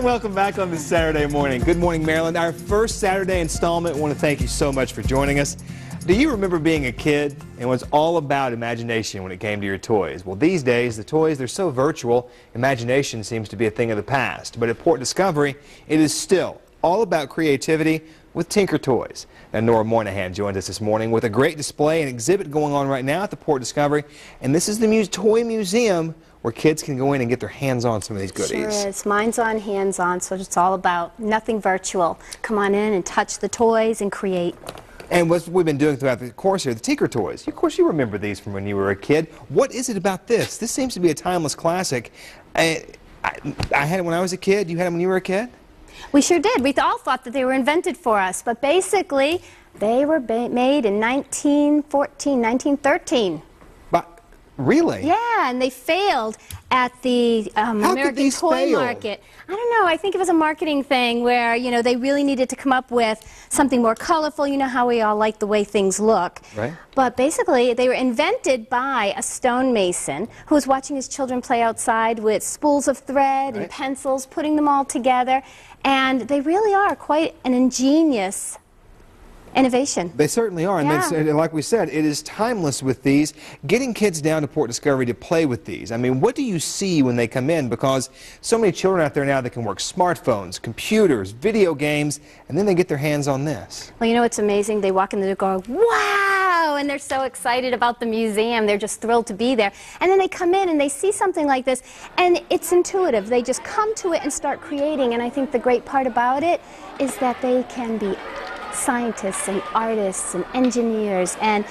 welcome back on this Saturday morning. Good morning, Maryland. Our first Saturday installment. I want to thank you so much for joining us. Do you remember being a kid and was all about imagination when it came to your toys? Well, these days, the toys, they're so virtual, imagination seems to be a thing of the past. But at Port Discovery, it is still all about creativity with Tinkertoys. Now, Nora Moynihan joined us this morning with a great display and exhibit going on right now at the Port Discovery. And this is the Toy Museum where kids can go in and get their hands on some of these goodies. Sure is. Mine's on, hands on, so it's all about nothing virtual. Come on in and touch the toys and create. And what we've been doing throughout the course here, the Tinkertoys. Of course, you remember these from when you were a kid. What is it about this? This seems to be a timeless classic. I had it when I was a kid. You had it when you were a kid? We sure did. We all thought that they were invented for us, but basically, they were made in 1914, 1913. But really? Yeah, and they failed at the American Toy Market. I don't know. I think it was a marketing thing where, you know, they really needed to come up with something more colorful. You know how we all like the way things look. Right. But basically, they were invented by a stonemason who was watching his children play outside with spools of thread and pencils, putting them all together. And they really are quite an ingenious innovation. They certainly are, and like we said, it is timeless with these. Getting kids down to Port Discovery to play with these. I mean, what do you see when they come in? Because so many children out there now that can work smartphones, computers, video games, and then they get their hands on this. Well, you know what's amazing? They walk in the door going, wow, and they're so excited about the museum. They're just thrilled to be there. And then they come in and they see something like this, and it's intuitive. They just come to it and start creating, and I think the great part about it is that they can be scientists and artists and engineers and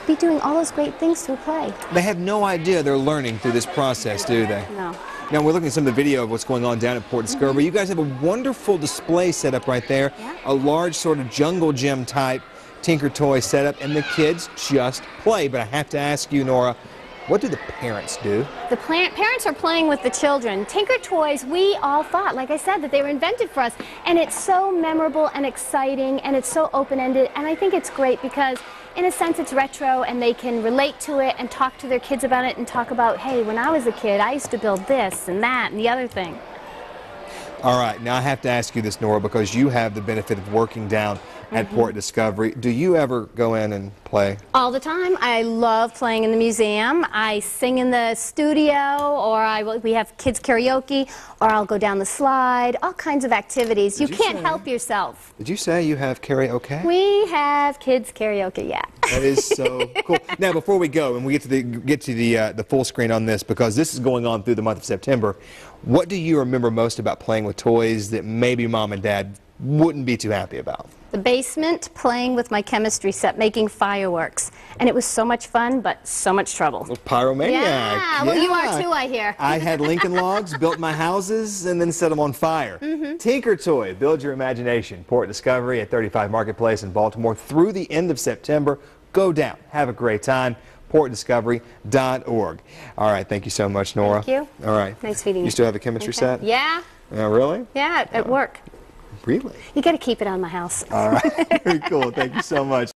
be doing all those great things through play. They have no idea they're learning through this process, do they? No. Now we're looking at some of the video of what's going on down at Port Discovery. You guys have a wonderful display set up right there, a large sort of jungle gym type Tinkertoy setup, and the kids just play. But I have to ask you, Nora, what do the parents do? The parents are playing with the children. Tinkertoys, we all thought, like I said, that they were invented for us. And it's so memorable and exciting, and it's so open-ended. And I think it's great because, in a sense, it's retro, and they can relate to it and talk to their kids about it and talk about, hey, when I was a kid, I used to build this and that and the other thing. All right, now I have to ask you this, Nora, because you have the benefit of working down at Port Discovery. Do you ever go in and play? All the time. I love playing in the museum. I sing in the studio, or we have kids karaoke, or I'll go down the slide, all kinds of activities. You can't help yourself. Did you say you have karaoke? We have kids karaoke, yeah. That is so cool. Now, before we go, and we get to the full screen on this, because this is going on through the month of September, what do you remember most about playing with toys that maybe Mom and Dad wouldn't be too happy about? The basement, playing with my chemistry set, making fireworks. And it was so much fun, but so much trouble. Well, pyromaniac. Yeah, well, you are too, I hear. I had Lincoln logs, built my houses, and then set them on fire. Tinkertoy, build your imagination. Port Discovery at 35 Marketplace in Baltimore through the end of September. Go down. Have a great time. PortDiscovery.org. All right, thank you so much, Nora. Thank you. All right. Nice meeting you. You still have a chemistry set? Yeah. Really? Yeah, at work. Really? You got to keep it on my house. All right. Very cool. Thank you so much.